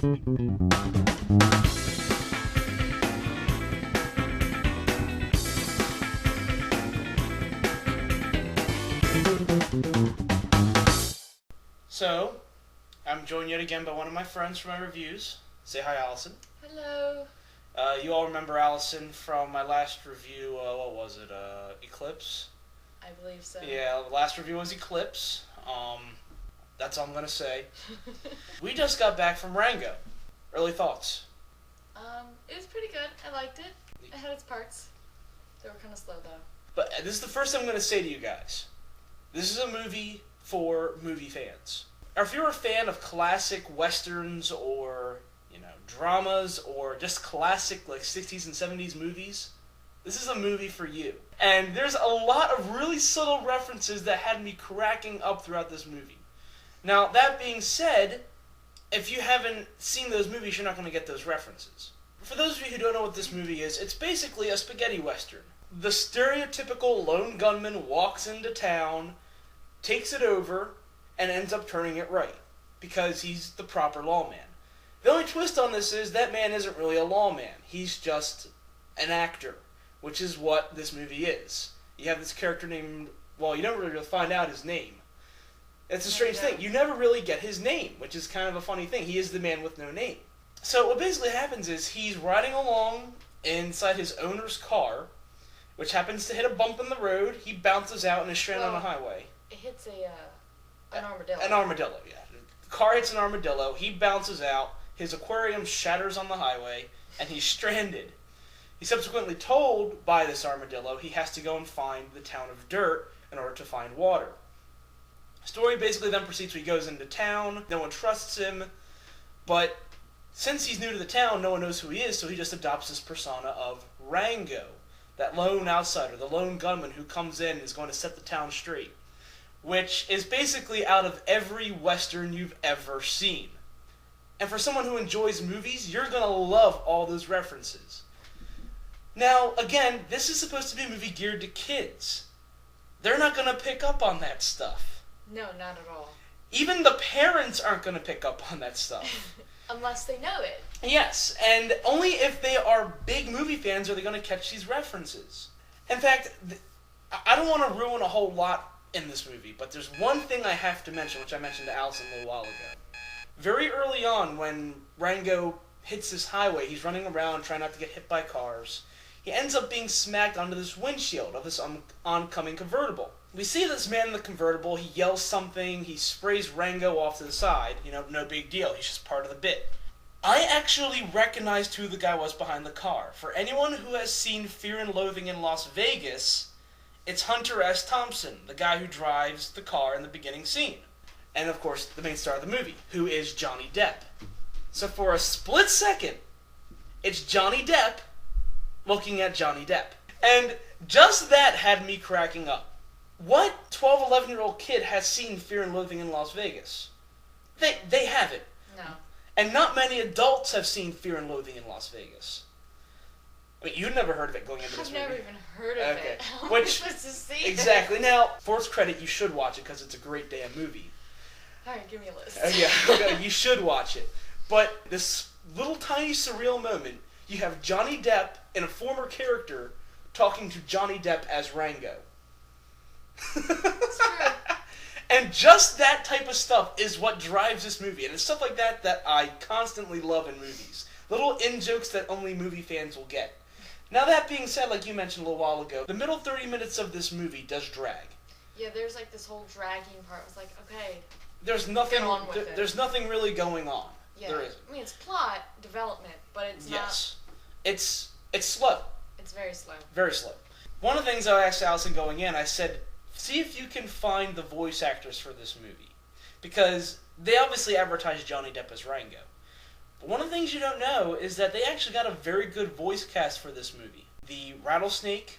So, I'm joined yet again by one of my friends for my reviews. Say hi, Allison. Hello. You all remember Allison from my last review, what was it, Eclipse? I believe so. Yeah, the last review was Eclipse. That's all I'm going to say. We just got back from Rango. Early thoughts? It was pretty good. I liked it. It had its parts. They were kind of slow, though. But this is the first thing I'm going to say to you guys. This is a movie for movie fans. Or if you're a fan of classic westerns or, dramas or just classic, 60s and 70s movies, this is a movie for you. And there's a lot of really subtle references that had me cracking up throughout this movie. Now, that being said, if you haven't seen those movies, you're not going to get those references. For those of you who don't know what this movie is, it's basically a spaghetti western. The stereotypical lone gunman walks into town, takes it over, and ends up turning it right, because he's the proper lawman. The only twist on this is that man isn't really a lawman. He's just an actor, which is what this movie is. You have this character named, you never really find out his name. It's a strange thing. You never really get his name, which is kind of a funny thing. He is the man with no name. So what basically happens is he's riding along inside his owner's car, which happens to hit a bump in the road. He bounces out and is stranded on a highway. It hits an armadillo. An armadillo, yeah. The car hits an armadillo. He bounces out. His aquarium shatters on the highway, and he's stranded. He's subsequently told by this armadillo he has to go and find the town of Dirt in order to find water. The story basically then proceeds where he goes into town. No one trusts him, but since he's new to the town, no one knows who he is, so he just adopts this persona of Rango, that lone outsider, the lone gunman who comes in and is going to set the town straight, which is basically out of every Western you've ever seen. And for someone who enjoys movies, you're going to love all those references. Now, again, this is supposed to be a movie geared to kids. They're not going to pick up on that stuff. No, not at all. Even the parents aren't going to pick up on that stuff. Unless they know it. Yes, and only if they are big movie fans are they going to catch these references. In fact, I don't want to ruin a whole lot in this movie, but there's one thing I have to mention, which I mentioned to Allison a little while ago. Very early on, when Rango hits this highway, he's running around trying not to get hit by cars. He ends up being smacked onto this windshield of this oncoming convertible. We see this man in the convertible, he yells something, he sprays Rango off to the side. No big deal, he's just part of the bit. I actually recognized who the guy was behind the car. For anyone who has seen Fear and Loathing in Las Vegas, it's Hunter S. Thompson, the guy who drives the car in the beginning scene. And, of course, the main star of the movie, who is Johnny Depp. So for a split second, it's Johnny Depp looking at Johnny Depp. And just that had me cracking up. What 12, 11-year-old kid has seen Fear and Loathing in Las Vegas? They haven't. No. And not many adults have seen Fear and Loathing in Las Vegas. I mean, you'd never heard of it going into this movie. I've never even heard of it. How am I supposed to see exactly. Now, for its credit, you should watch it because it's a great damn movie. Alright, give me a list. Yeah, you should watch it. But this little tiny surreal moment, you have Johnny Depp and a former character talking to Johnny Depp as Rango. It's true. And just that type of stuff is what drives this movie. And it's stuff like that that I constantly love in movies. Little in-jokes that only movie fans will get. Now that being said, like you mentioned a little while ago, the middle 30 minutes of this movie does drag. Yeah, there's this whole dragging part. It was like, okay, there's nothing. get on with it. There's nothing really going on. Yeah. There isn't. I mean, it's plot development, but it's not. Yes. It's slow. It's very slow. Very slow. One of the things I asked Allison going in, I said, see if you can find the voice actors for this movie. Because they obviously advertised Johnny Depp as Rango. But one of the things you don't know is that they actually got a very good voice cast for this movie. The Rattlesnake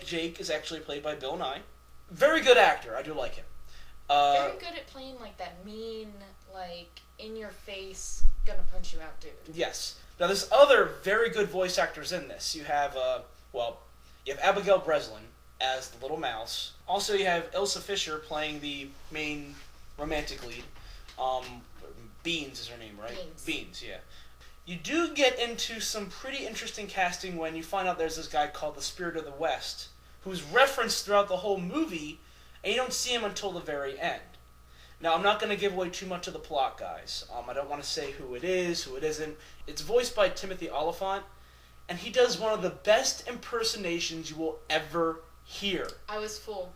Jake, is actually played by Bill Nye. Very good actor. I do like him. Very good at playing that mean, in-your-face, gonna-punch-you-out dude. Yes. Now, there's other very good voice actors in this. You have, you have Abigail Breslin as the little mouse. Also, you have Ilsa Fisher playing the main romantic lead. Beans is her name, right? Beans. Beans, yeah. You do get into some pretty interesting casting when you find out there's this guy called the Spirit of the West, who's referenced throughout the whole movie, and you don't see him until the very end. Now, I'm not going to give away too much of the plot, guys. I don't want to say who it is, who it isn't. It's voiced by Timothy Oliphant, and he does one of the best impersonations you will ever hear. I was fooled.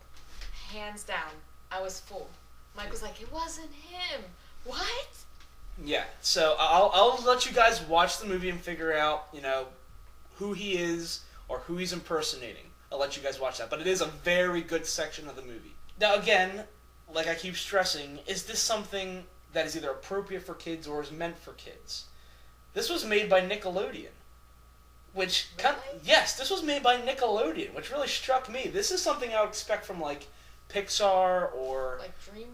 Hands down. I was fooled. Mike was like, it wasn't him. What? Yeah, so I'll let you guys watch the movie and figure out, who he is or who he's impersonating. I'll let you guys watch that. But it is a very good section of the movie. Now, again, like I keep stressing, is this something that is either appropriate for kids or is meant for kids? This was made by Nickelodeon. Which, really? Yes, this was made by Nickelodeon, which really struck me. This is something I would expect from, Pixar or... DreamWorks?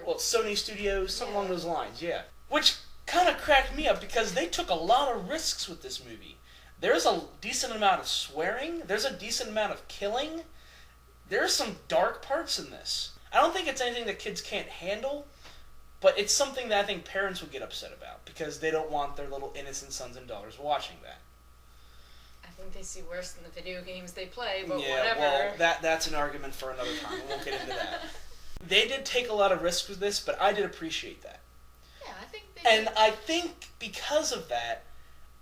Or Sony Studios, something along those lines, yeah. Which kind of cracked me up because they took a lot of risks with this movie. There's a decent amount of swearing. There's a decent amount of killing. There's some dark parts in this. I don't think it's anything that kids can't handle, but it's something that I think parents would get upset about because they don't want their little innocent sons and daughters watching that. I think they see worse than the video games they play, but yeah, whatever. Well, that's an argument for another time. We won't get into that. They did take a lot of risks with this, but I did appreciate that. Yeah, I think they And I think because of that,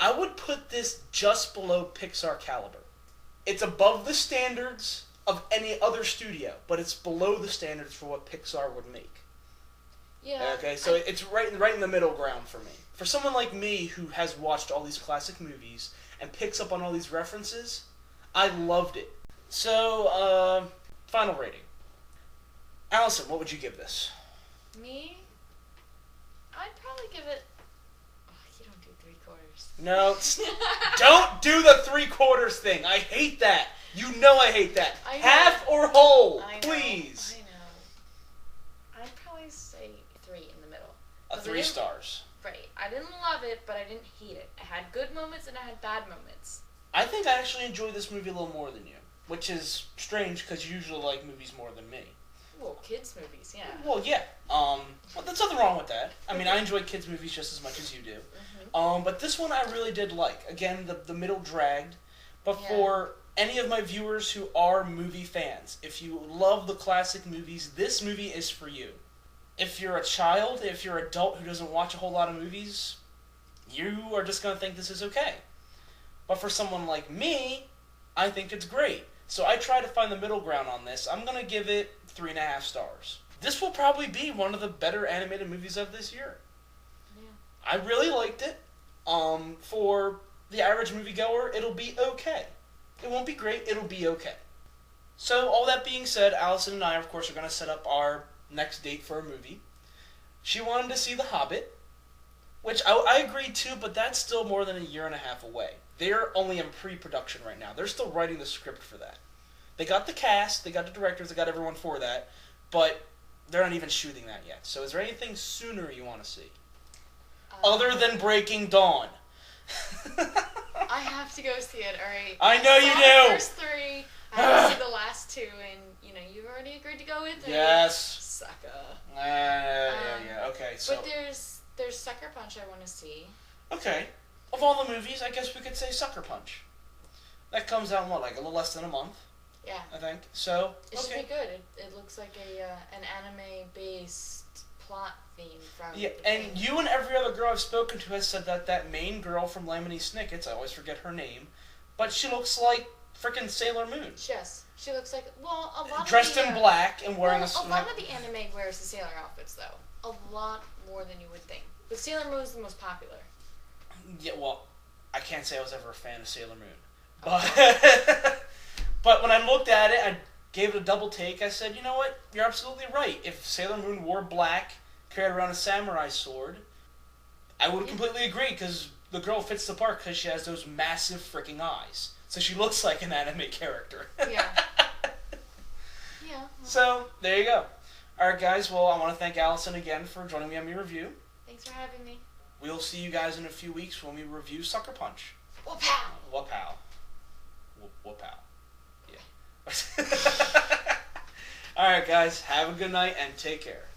I would put this just below Pixar caliber. It's above the standards of any other studio, but it's below the standards for what Pixar would make. Yeah. Okay, so it's right in the middle ground for me. For someone like me who has watched all these classic movies and picks up on all these references, I loved it. So, final rating. Allison, what would you give this? Me? I'd probably give it... Oh, you don't do 3/4. No, don't do the 3/4 thing. I hate that. You know I hate that. I know. Half or whole, I know, please. I know. I'd probably say 3 in the middle. A 3 stars. Right. I didn't love it, but I didn't hate it. It had good moments and it had bad moments. I think I actually enjoyed this movie a little more than you, which is strange because you usually like movies more than me. Well, kids' movies, yeah. Well, yeah. Well, there's nothing wrong with that. I mean, I enjoy kids' movies just as much as you do. Mm-hmm. But this one I really did like. Again, the middle dragged. But for any of my viewers who are movie fans, if you love the classic movies, this movie is for you. If you're a child, if you're an adult who doesn't watch a whole lot of movies, you are just going to think this is okay. But for someone like me, I think it's great. So I try to find the middle ground on this. I'm going to give it 3.5 stars. This will probably be one of the better animated movies of this year. Yeah. I really liked it. For the average moviegoer, it'll be okay. It won't be great, it'll be okay. So, all that being said, Allison and I, of course, are going to set up our next date for a movie. She wanted to see The Hobbit, which I agreed to, but that's still more than 1.5 years away. They're only in pre-production right now. They're still writing the script for that. They got the cast, they got the directors, they got everyone for that, but they're not even shooting that yet. So is there anything sooner you want to see? Other than Breaking Dawn. I have to go see it, alright? I know you The do! first 3, I have to see the last 2, and, you've already agreed to go with me. Yes. Sucker. Yeah, okay, so... But there's Sucker Punch I want to see. Okay. Of all the movies, I guess we could say Sucker Punch. That comes out in what, a little less than a month? Yeah. I think. So, It should be good. It looks like an anime-based plot theme from... Yeah, and you and every other girl I've spoken to has said that main girl from Lemony Snicket's, I always forget her name, but she looks like frickin' Sailor Moon. Yes. She looks like... Well, a lot Dressed of the, in black and wearing a lot of the anime wears the sailor outfits, though. A lot more than you would think. But Sailor Moon is the most popular. Yeah, well, I can't say I was ever a fan of Sailor Moon. But, but when I looked at it, I gave it a double take. I said, you know what? You're absolutely right. If Sailor Moon wore black, carried around a samurai sword, I would completely agree, because the girl fits the part because she has those massive freaking eyes. So she looks like an anime character. Yeah. Yeah. So, there you go. Alright, guys. Well, I want to thank Allison again for joining me on my review. Thanks for having me. We'll see you guys in a few weeks when we review Sucker Punch. Whoop-pow! Whoop-pow. Whoop-pow. Yeah. Alright, guys. Have a good night and take care.